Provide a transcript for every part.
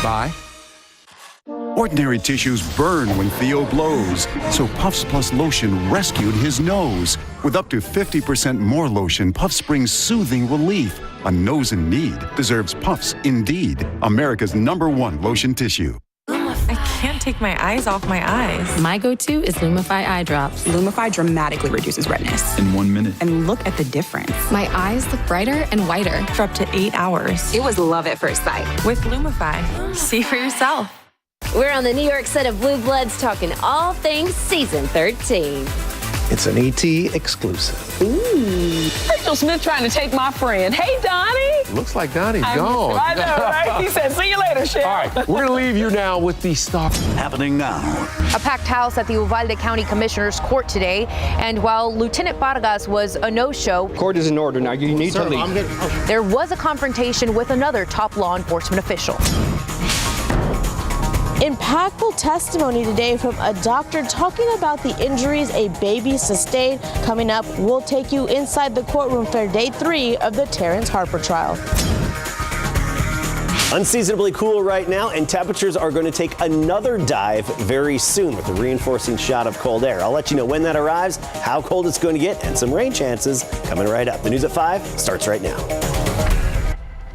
by ordinary tissues burn when Theo blows, so Puffs Plus lotion rescued his nose. With up to 50% more lotion, Puffs brings soothing relief. A nose in need deserves Puffs Indeed, America's #1 lotion tissue. I can't take my eyes off my eyes. My go-to is Lumify eye drops. Lumify dramatically reduces redness. In 1 minute. And look at the difference. My eyes look brighter and whiter. For up to 8 hours. It was love at first sight. With Lumify. See for yourself. We're on the New York set of Blue Bloods talking all things season 13. It's an ET exclusive. Ooh. Rachel Smith trying to take my friend. Hey, Donnie. Looks like Donnie's gone. I know, right? He said, see you later, Chef. All right, we're going to leave you now with the stuff happening now. A packed house at the Uvalde County Commissioner's Court today. And while Lieutenant Vargas was a no-show, court is in order now. You need to leave. There was a confrontation with another top law enforcement official. Impactful testimony today from a doctor talking about the injuries a baby sustained. Coming up, we'll take you inside the courtroom for day 3 of the Terrence Harper trial. Unseasonably cool right now, and temperatures are going to take another dive very soon with a reinforcing shot of cold air. I'll let you know when that arrives, how cold it's going to get, and some rain chances coming right up. The news at 5 starts right now.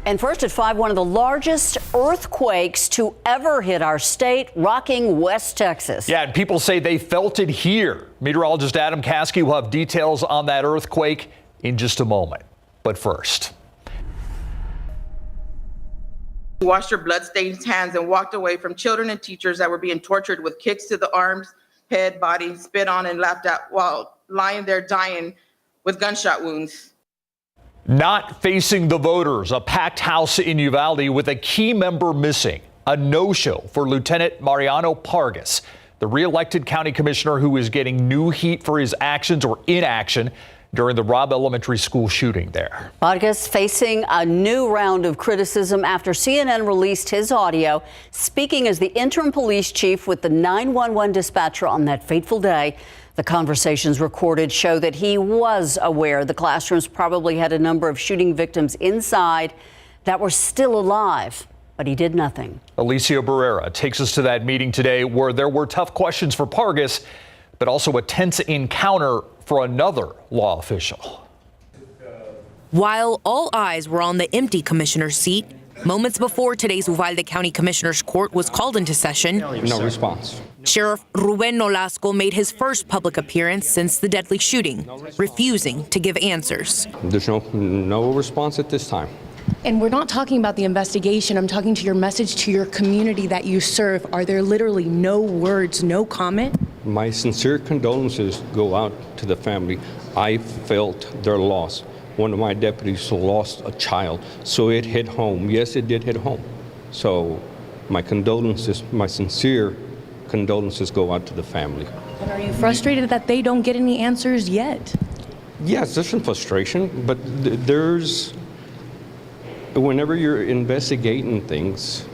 And first at 5, one of the largest earthquakes to ever hit our state, rocking West Texas. Yeah, and people say they felt it here. Meteorologist Adam Caskey will have details on that earthquake in just a moment. But first. Washed her bloodstained hands and walked away from children and teachers that were being tortured with kicks to the arms, head, body, spit on, and laughed at while lying there dying with gunshot wounds. Not facing the voters, a packed house in Uvalde with a key member missing. A no-show for Lieutenant Mariano Pargas, the re-elected county commissioner who is getting new heat for his actions or inaction during the Robb Elementary School shooting there. Pargas facing a new round of criticism after CNN released his audio speaking as the interim police chief with the 911 dispatcher on that fateful day. The conversations recorded show that he was aware the classrooms probably had a number of shooting victims inside that were still alive, but he did nothing. Alicia Barrera takes us to that meeting today where there were tough questions for Pargas, but also a tense encounter for another law official. While all eyes were on the empty commissioner's seat, moments before today's Uvalde County Commissioner's Court was called into session, no response. Sheriff Ruben Nolasco made his first public appearance since the deadly shooting, refusing to give answers. There's no response at this time. And we're not talking about the investigation. I'm talking to your message to your community that you serve. Are there literally no words, no comment? My sincere condolences go out to the family. I felt their loss. One of my deputies lost a child, so it hit home. Yes, it did hit home. So my condolences, my sincere condolences go out to the family. And are you frustrated that they don't get any answers yet? Yes, there's some frustration, but whenever you're investigating things,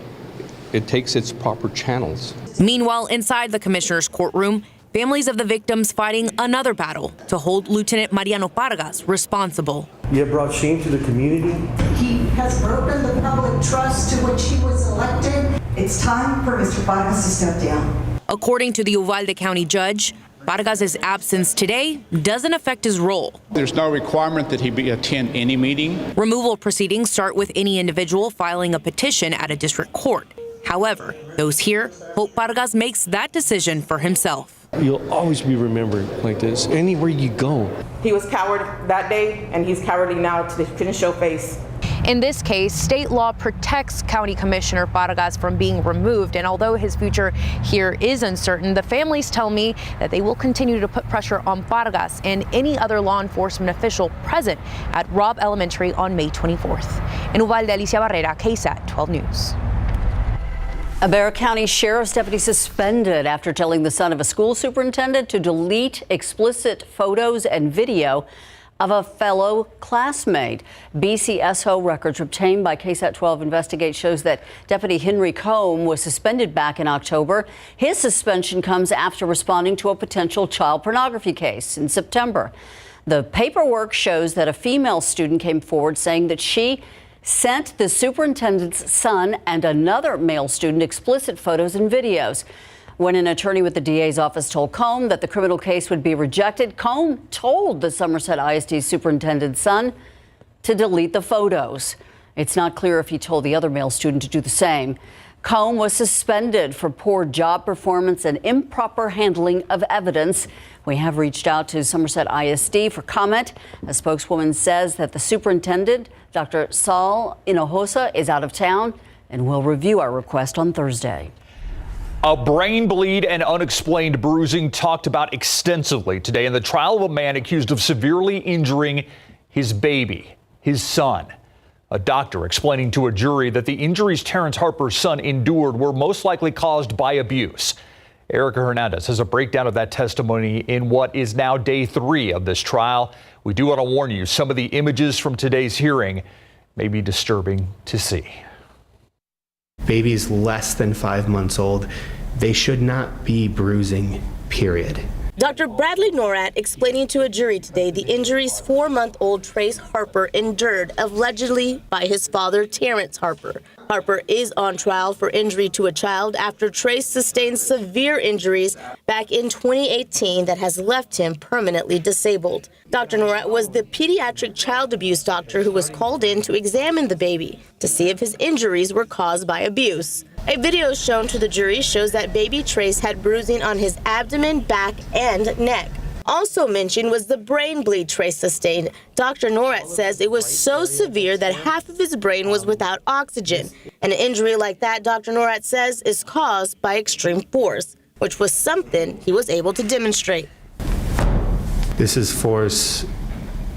it takes its proper channels. Meanwhile, inside the commissioner's courtroom, families of the victims fighting another battle to hold Lieutenant Mariano Pargas responsible. You have brought shame to the community. He has broken the public trust to which he was elected. It's time for Mr. Pargas to step down. According to the Uvalde County judge, Pargas' absence today doesn't affect his role. There's no requirement that he attend any meeting. Removal proceedings start with any individual filing a petition at a district court. However, those here hope Pargas makes that decision for himself. You'll always be remembered like this, anywhere you go. He was coward that day, and he's cowardly now to the show face. In this case, state law protects County Commissioner Pargas from being removed, and although his future here is uncertain, the families tell me that they will continue to put pressure on Pargas and any other law enforcement official present at Robb Elementary on May 24th. In Uvalde, Alicia Barrera, KSAT 12 News. A Bexar County Sheriff's deputy suspended after telling the son of a school superintendent to delete explicit photos and video of a fellow classmate. BCSO records obtained by KSAT 12 Investigate shows that Deputy Henry Combe was suspended back in October. His suspension comes after responding to a potential child pornography case in September. The paperwork shows that a female student came forward saying that she sent the superintendent's son and another male student explicit photos and videos. When an attorney with the DA's office told Combe that the criminal case would be rejected, Combe told the Somerset ISD superintendent's son to delete the photos. It's not clear if he told the other male student to do the same. Combe was suspended for poor job performance and improper handling of evidence. We have reached out to Somerset ISD for comment. A spokeswoman says that the superintendent, Dr. Saul Hinojosa, is out of town and will review our request on Thursday. A brain bleed and unexplained bruising talked about extensively today in the trial of a man accused of severely injuring his baby, his son. A doctor explaining to a jury that the injuries Terrence Harper's son endured were most likely caused by abuse. Erica Hernandez has a breakdown of that testimony in what is now day 3 of this trial. We do want to warn you, some of the images from today's hearing may be disturbing to see. Babies less than 5 months old, they should not be bruising, period. Dr. Bradley Norat explaining to a jury today the injuries 4-month-old Trace Harper endured allegedly by his father, Terrence Harper. Harper is on trial for injury to a child after Trace sustained severe injuries back in 2018 that has left him permanently disabled. Dr. Norat was the pediatric child abuse doctor who was called in to examine the baby to see if his injuries were caused by abuse. A video shown to the jury shows that baby Trace had bruising on his abdomen, back, and neck. Also mentioned was the brain bleed Trace sustained. Dr. Norat says it was so severe that half of his brain was without oxygen. And an injury like that, Dr. Norat says, is caused by extreme force, which was something he was able to demonstrate. This is force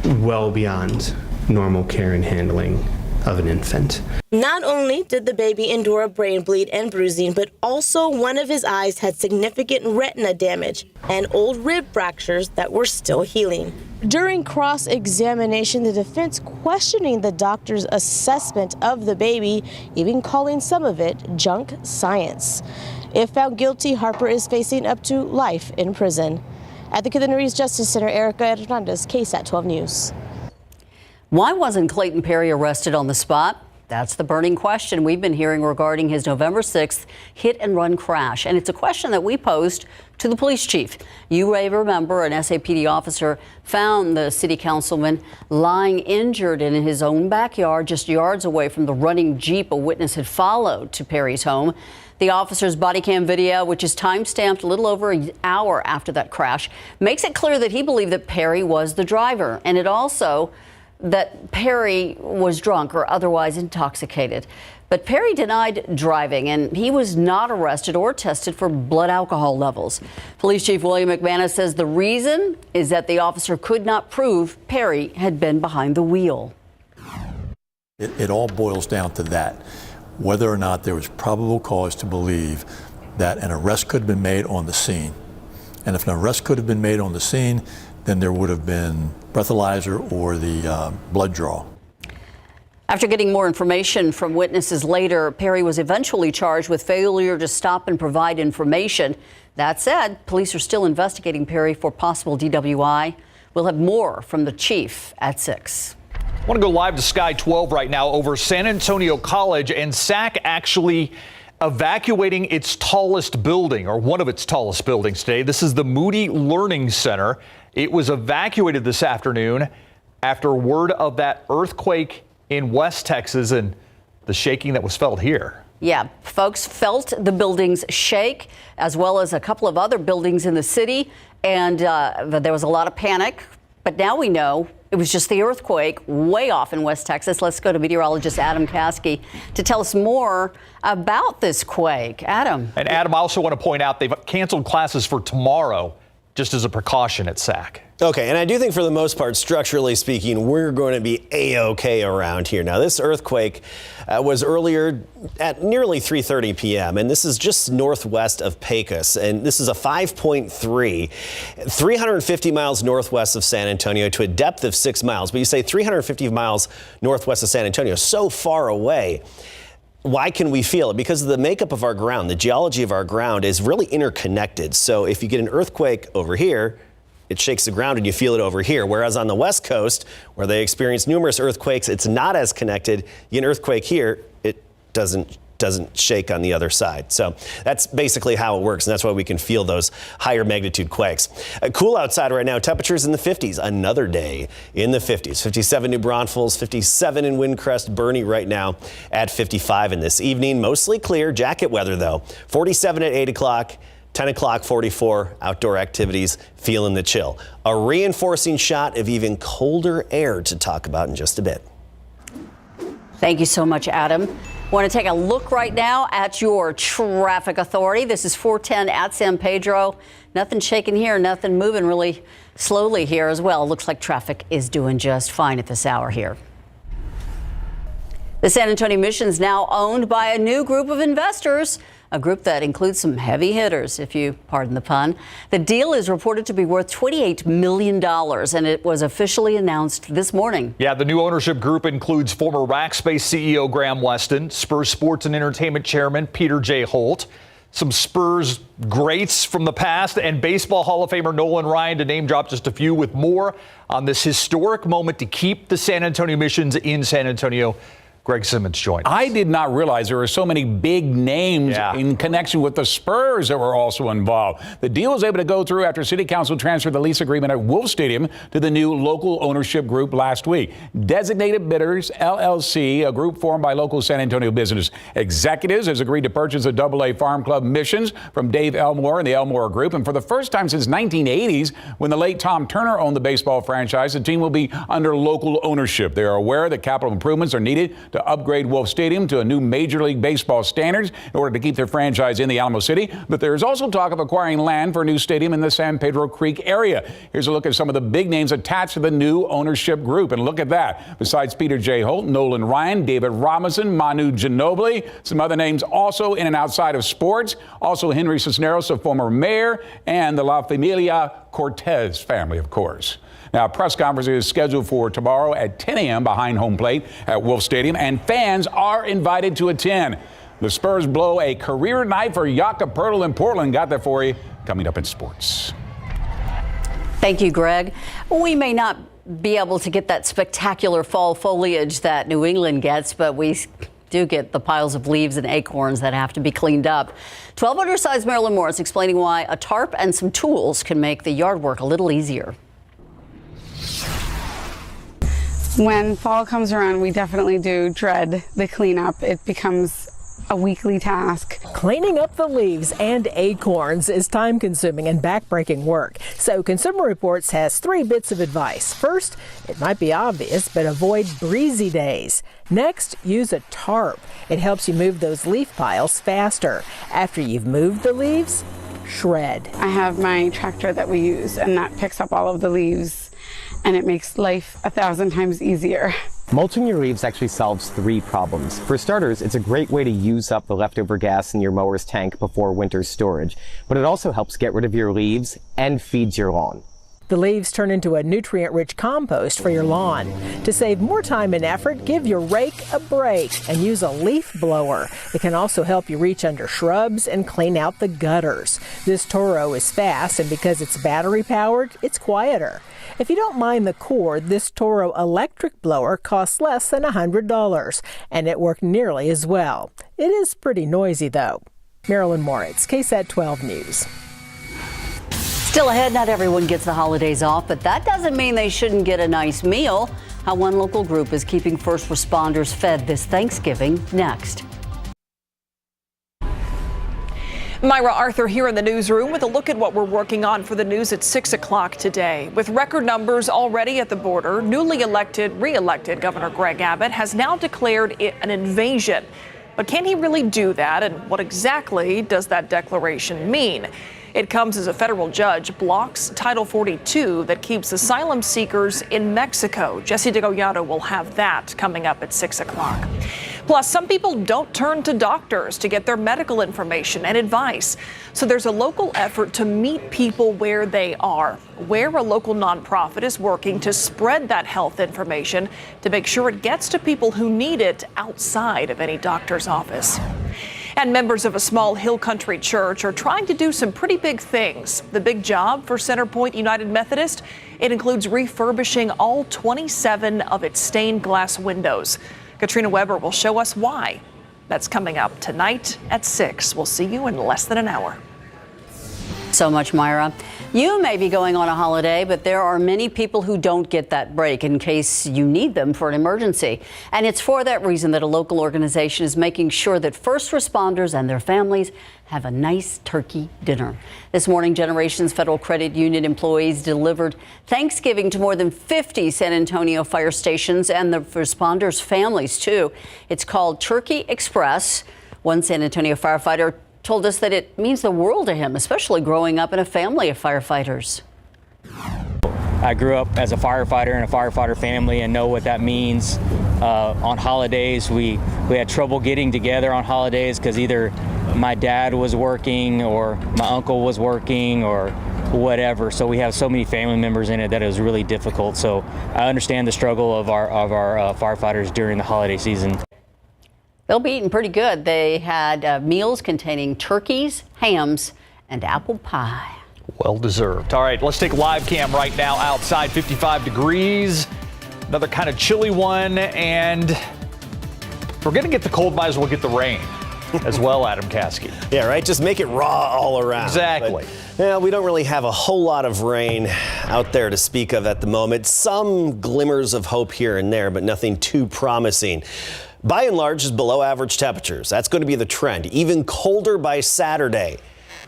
well beyond normal care and handling of an infant. Not only did the baby endure a brain bleed and bruising, but also one of his eyes had significant retina damage and old rib fractures that were still healing. During cross-examination, the defense questioning the doctor's assessment of the baby, even calling some of it junk science. If found guilty, Harper is facing up to life in prison. At the Kidder Justice Center, Erica Hernandez, KSAT 12 News. Why wasn't Clayton Perry arrested on the spot? That's the burning question we've been hearing regarding his November 6th hit-and-run crash. And it's a question that we posed to the police chief. You may remember an SAPD officer found the city councilman lying injured in his own backyard, just yards away from the running Jeep a witness had followed to Perry's home. The officer's body cam video, which is time-stamped a little over an hour after that crash, makes it clear that he believed that Perry was the driver. And it also that Perry was drunk or otherwise intoxicated. But Perry denied driving, and he was not arrested or tested for blood alcohol levels. Police Chief William McManus says the reason is that the officer could not prove Perry had been behind the wheel. It all boils down to that, whether or not there was probable cause to believe that an arrest could have been made on the scene. And if an arrest could have been made on the scene, then there would have been breathalyzer or the blood draw. After getting more information from witnesses later, Perry was eventually charged with failure to stop and provide information. That said, police are still investigating Perry for possible DWI. We'll have more from the chief at 6. I want to go live to Sky 12 right now over San Antonio College, and SAC actually evacuating its tallest building, or one of its tallest buildings today. This is the Moody Learning Center. It was evacuated this afternoon after word of that earthquake in West Texas and the shaking that was felt here. Yeah, folks felt the buildings shake, as well as a couple of other buildings in the city, and there was a lot of panic. But now we know it was just the earthquake way off in West Texas. Let's go to meteorologist Adam Caskey to tell us more about this quake. Adam. And Adam, I also want to point out they've canceled classes for tomorrow just as a precaution at SAC. Okay, and I do think for the most part, structurally speaking, we're going to be A-OK around here. Now, this earthquake was earlier at nearly 3:30 p.m., and this is just northwest of Pecos, and this is a 5.3, 350 miles northwest of San Antonio to a depth of 6 miles. But you say 350 miles northwest of San Antonio, so far away. Why can we feel it? Because of the makeup of our ground, the geology of our ground is really interconnected. So if you get an earthquake over here, it shakes the ground and you feel it over here. Whereas on the West Coast, where they experience numerous earthquakes, it's not as connected. You get an earthquake here, it doesn't shake on the other side. So that's basically how it works, and that's why we can feel those higher magnitude quakes. Cool outside right now, temperatures in the 50s. Another day in the 50s. 57 New Braunfels, 57 in Windcrest, Bernie right now at 55 in this evening. Mostly clear, jacket weather though. 47 at 8 o'clock. 10 o'clock, 44, outdoor activities, feeling the chill. A reinforcing shot of even colder air to talk about in just a bit. Thank you so much, Adam. Want to take a look right now at your traffic authority. This is 410 at San Pedro. Nothing shaking here, nothing moving really slowly here as well. Looks like traffic is doing just fine at this hour here. The San Antonio Mission is now owned by a new group of investors, a group that includes some heavy hitters, if you pardon the pun. The deal is reported to be worth $28 million, and it was officially announced this morning. Yeah, the new ownership group includes former Rackspace CEO Graham Weston, Spurs Sports and Entertainment Chairman Peter J. Holt, some Spurs greats from the past, and Baseball Hall of Famer Nolan Ryan, to name drop just a few, with more on this historic moment to keep the San Antonio Missions in San Antonio. Greg Simmons joined us. I did not realize there were so many big names in connection with the Spurs that were also involved. The deal was able to go through after City Council transferred the lease agreement at Wolf Stadium to the new local ownership group last week. Designated Bidders, LLC, a group formed by local San Antonio business executives, has agreed to purchase the AA Farm Club Missions from Dave Elmore and the Elmore Group. And for the first time since 1980s, when the late Tom Turner owned the baseball franchise, the team will be under local ownership. They are aware that capital improvements are needed to upgrade Wolf Stadium to a new Major League Baseball standards in order to keep their franchise in the Alamo City. But there's also talk of acquiring land for a new stadium in the San Pedro Creek area. Here's a look at some of the big names attached to the new ownership group. And look at that. Besides Peter J. Holt, Nolan Ryan, David Robinson, Manu Ginobili, some other names also in and outside of sports. Also Henry Cisneros, a former mayor, and the La Familia Cortez family, of course. Now, a press conference is scheduled for tomorrow at 10 a.m. behind home plate at Wolf Stadium, and fans are invited to attend. The Spurs blow a career night for Jakob Poeltl in Portland. Got that for you coming up in sports. Thank you, Greg. We may not be able to get that spectacular fall foliage that New England gets, but we do get the piles of leaves and acorns that have to be cleaned up. 12 undersized Marilyn Moore is explaining why a tarp and some tools can make the yard work a little easier. When fall comes around, we definitely do dread the cleanup. It becomes a weekly task. Cleaning up the leaves and acorns is time-consuming and back-breaking work. So Consumer Reports has 3 bits of advice. First, it might be obvious, but avoid breezy days. Next, use a tarp. It helps you move those leaf piles faster. After you've moved the leaves, shred. I have my tractor that we use, and that picks up all of the leaves, and it makes life 1,000 times easier. Mulching your leaves actually solves 3 problems. For starters, it's a great way to use up the leftover gas in your mower's tank before winter storage, but it also helps get rid of your leaves and feeds your lawn. The leaves turn into a nutrient-rich compost for your lawn. To save more time and effort, give your rake a break and use a leaf blower. It can also help you reach under shrubs and clean out the gutters. This Toro is fast, and because it's battery-powered, it's quieter. If you don't mind the cord, this Toro electric blower costs less than $100, and it worked nearly as well. It is pretty noisy, though. Marilyn Moritz, KSAT 12 News. Still ahead, not everyone gets the holidays off, but that doesn't mean they shouldn't get a nice meal. How one local group is keeping first responders fed this Thanksgiving, next. Myra Arthur here in the newsroom with a look at what we're working on for the news at 6 o'clock today. With record numbers already at the border, re-elected Governor Greg Abbott has now declared it an invasion. But can he really do that? And what exactly does that declaration mean? It comes as a federal judge blocks Title 42 that keeps asylum seekers in Mexico. Jesse DeGollado will have that coming up at 6 o'clock. Plus, some people don't turn to doctors to get their medical information and advice. So there's a local effort to meet people where they are, where a local nonprofit is working to spread that health information to make sure it gets to people who need it outside of any doctor's office. And members of a small hill country church are trying to do some pretty big things. The big job for Centerpoint United Methodist, it includes refurbishing all 27 of its stained glass windows. Katrina Weber will show us why. That's coming up tonight at 6. We'll see you in less than an hour. So much, Myra. You may be going on a holiday, but there are many people who don't get that break in case you need them for an emergency. And it's for that reason that a local organization is making sure that first responders and their families have a nice turkey dinner. This morning, Generations Federal Credit Union employees delivered Thanksgiving to more than 50 San Antonio fire stations and the responders' families, too. It's called Turkey Express. One San Antonio firefighter told us that it means the world to him, especially growing up in a family of firefighters. I grew up as a firefighter in a firefighter family and know what that means. On holidays, we had trouble getting together on holidays because either my dad was working or my uncle was working or whatever. So we have so many family members in it that it was really difficult. So I understand the struggle of our firefighters during the holiday season. They'll be eating pretty good. They had meals containing turkeys, hams, and apple pie. Well deserved. All right, let's take a live cam right now outside, 55 degrees. Another kind of chilly one, and if we're going to get the cold, might as well get the rain as well, Adam Caskey. Yeah, right? Just make it raw all around. Exactly. But, we don't really have a whole lot of rain out there to speak of at the moment. Some glimmers of hope here and there, but nothing too promising. By and large, is below average temperatures. That's going to be the trend. Even colder by Saturday.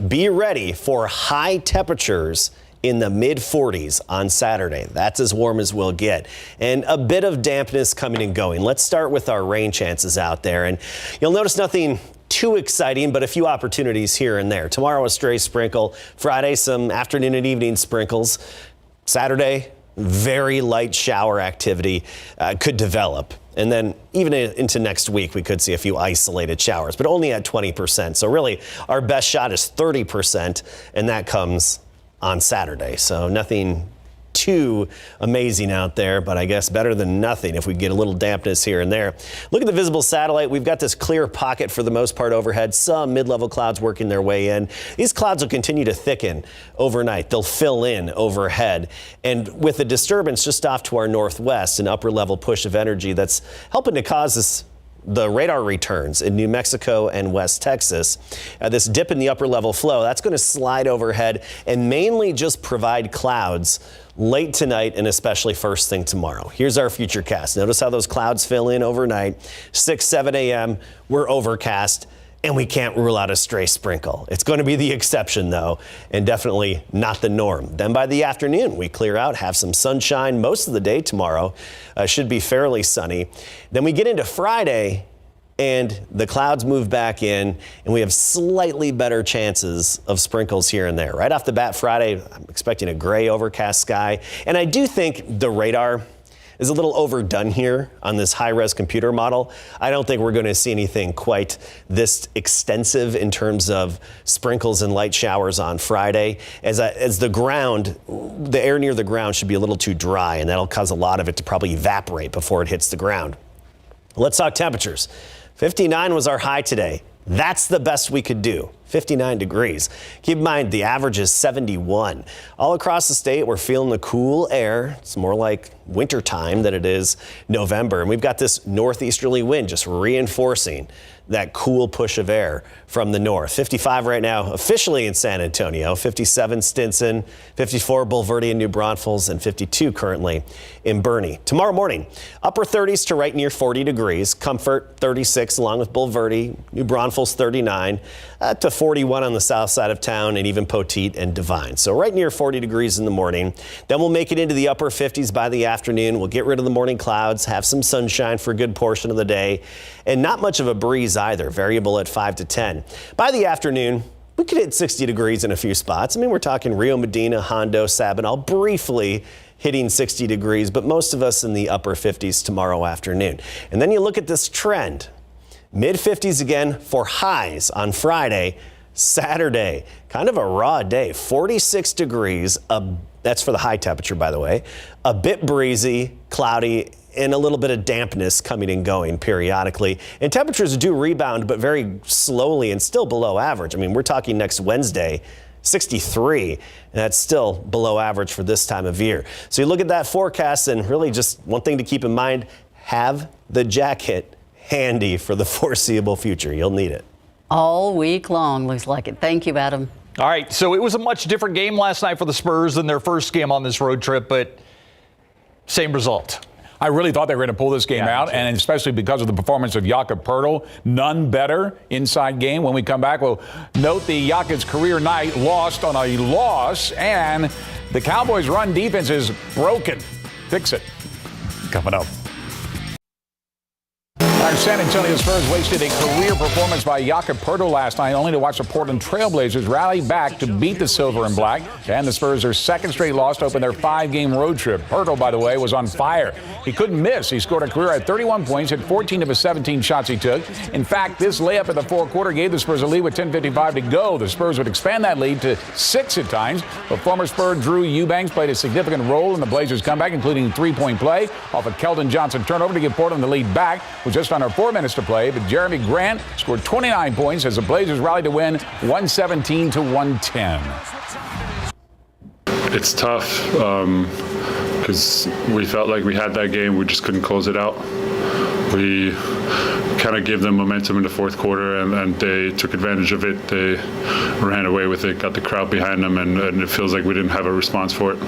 Be ready for high temperatures in the mid-40s on Saturday. That's as warm as we'll get. And a bit of dampness coming and going. Let's start with our rain chances out there. And you'll notice nothing too exciting, but a few opportunities here and there. Tomorrow, a stray sprinkle. Friday, some afternoon and evening sprinkles. Saturday, very light shower activity could develop. And then even into next week, we could see a few isolated showers, but only at 20%. So really, our best shot is 30%, and that comes on Saturday. So nothing too amazing out there, but I guess better than nothing if we get a little dampness here and there. Look at the visible satellite. We've got this clear pocket for the most part overhead. Some mid-level clouds working their way in. These clouds will continue to thicken overnight. They'll fill in overhead. And with a disturbance just off to our northwest, an upper level push of energy that's helping to cause the radar returns in New Mexico and West Texas. This dip in the upper level flow, that's going to slide overhead and mainly just provide clouds late tonight and especially first thing tomorrow. Here's our future cast. Notice how those clouds fill in overnight. 6, 7 a.m. we're overcast and we can't rule out a stray sprinkle. It's going to be the exception though, and definitely not the norm. Then by the afternoon we clear out, have some sunshine most of the day tomorrow. Should be fairly sunny. Then we get into Friday and the clouds move back in and we have slightly better chances of sprinkles here and there. Right off the bat Friday, I'm expecting a gray overcast sky. And I do think the radar is a little overdone here on this high-res computer model. I don't think we're going to see anything quite this extensive in terms of sprinkles and light showers on Friday. As the ground, the air near the ground should be a little too dry, and that'll cause a lot of it to probably evaporate before it hits the ground. Let's talk temperatures. 59 was our high today. That's the best we could do. 59 degrees. Keep in mind, the average is 71. All across the state, we're feeling the cool air. It's more like winter time than it is November. And we've got this northeasterly wind just reinforcing that cool push of air from the north. 55 right now officially in San Antonio, 57 Stinson, 54 Bulverde and New Braunfels, and 52 currently in Boerne. Tomorrow morning, upper 30s to right near 40 degrees. Comfort 36 along with Bulverde, New Braunfels 39, to 41 on the south side of town, and even Poteet and Devine. So right near 40 degrees in the morning. Then we'll make it into the upper 50s by the afternoon. We'll get rid of the morning clouds, have some sunshine for a good portion of the day, and not much of a breeze either, variable at 5 to 10. By the afternoon, we could hit 60 degrees in a few spots. I mean, we're talking Rio Medina, Hondo, Sabinal, briefly hitting 60 degrees, but most of us in the upper 50s tomorrow afternoon. And then you look at this trend. Mid-50s again for highs on Friday, Saturday, kind of a raw day, 46 degrees. That's for the high temperature, by the way. A bit breezy, cloudy, and a little bit of dampness coming and going periodically. And temperatures do rebound, but very slowly and still below average. I mean, we're talking next Wednesday, 63, and that's still below average for this time of year. So you look at that forecast, and really just one thing to keep in mind, have the jacket handy for the foreseeable future. You'll need it. All week long, looks like it. Thank you, Adam. All right, so it was a much different game last night for the Spurs than their first game on this road trip, but same result. I really thought they were going to pull this game out, and especially because of the performance of Jakob Poeltl. None better inside game. When we come back, we'll note the Jakob's career night lost on a loss, and the Cowboys' run defense is broken. Fix it. Coming up. Our San Antonio Spurs wasted a career performance by Jakob Poeltl last night, only to watch the Portland Trailblazers rally back to beat the Silver and Black. And the Spurs, their second straight loss to open their 5-game road trip. Poeltl, by the way, was on fire. He couldn't miss. He scored a career at 31 points, hit 14 of his 17 shots he took. In fact, this layup in the fourth quarter gave the Spurs a lead with 10:55 to go. The Spurs would expand that lead to 6 at times. But former Spur Drew Eubanks played a significant role in the Blazers' comeback, including a 3-point play off a Keldon Johnson turnover to give Portland the lead back with just under 4 minutes to play. But Jeremy Grant scored 29 points as the Blazers rallied to win 117-110. It's tough because we felt like we had that game. We just couldn't close it out. We kind of gave them momentum in the fourth quarter, and they took advantage of it. They ran away with it, got the crowd behind them, and it feels like we didn't have a response for it.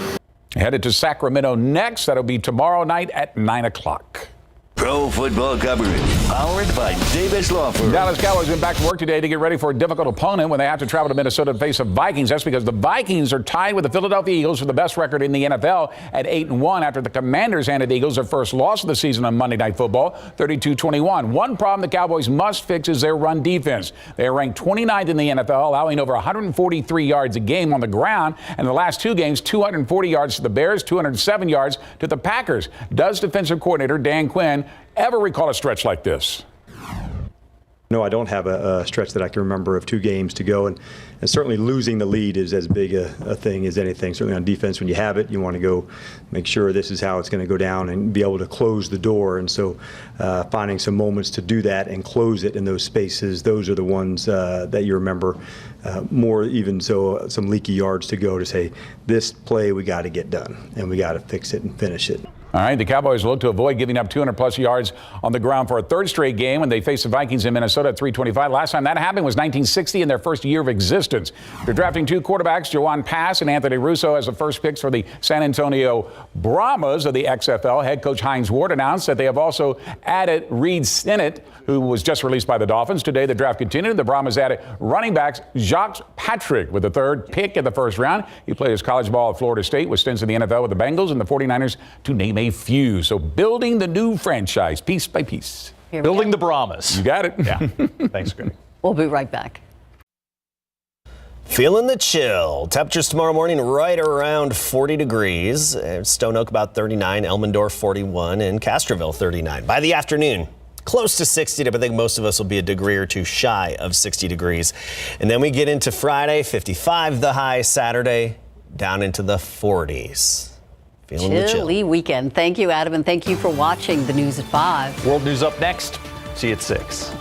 Headed to Sacramento next. That'll be tomorrow night at 9 o'clock. Pro football coverage, powered by Davis Law Firm. Dallas Cowboys went back to work today to get ready for a difficult opponent when they have to travel to Minnesota to face the Vikings. That's because the Vikings are tied with the Philadelphia Eagles for the best record in the NFL at 8-1 after the Commanders handed the Eagles their first loss of the season on Monday Night Football, 32-21. One problem the Cowboys must fix is their run defense. They are ranked 29th in the NFL, allowing over 143 yards a game on the ground. And the last 2 games, 240 yards to the Bears, 207 yards to the Packers. Does defensive coordinator Dan Quinn ever recall a stretch like this? No, I don't have a stretch that I can remember of 2 games to go, and certainly losing the lead is as big a thing as anything. Certainly on defense, when you have it, you want to go make sure this is how it's going to go down and be able to close the door. And so finding some moments to do that and close it in those spaces, those are the ones that you remember more, even so some leaky yards to go to say, this play we got to get done, and we got to fix it and finish it. All right, the Cowboys look to avoid giving up 200-plus yards on the ground for a third straight game when they face the Vikings in Minnesota at 325. Last time that happened was 1960 in their first year of existence. They're drafting 2 quarterbacks, Jawan Pass and Anthony Russo, as the first picks for the San Antonio Brahmas of the XFL. Head coach Hines Ward announced that they have also added Reed Sinnott, who was just released by the Dolphins. Today, the draft continued. The Brahmas added running backs Jacques Patrick with the 3rd pick in the first round. He played his college ball at Florida State with stints in the NFL with the Bengals and the 49ers, to name a few. So building the new franchise piece by piece. Building the Brahmas. You got it. Yeah. Thanks, good. We'll be right back. Feeling the chill. Temperatures tomorrow morning right around 40 degrees. Stone Oak about 39, Elmendorf 41, and Castroville 39. By the afternoon, close to 60, but I think most of us will be a degree or 2 shy of 60 degrees. And then we get into Friday, 55 the high, Saturday down into the 40s. Feeling the chill. Chilly weekend. Thank you, Adam, and thank you for watching the News at 5. World News up next. See you at 6.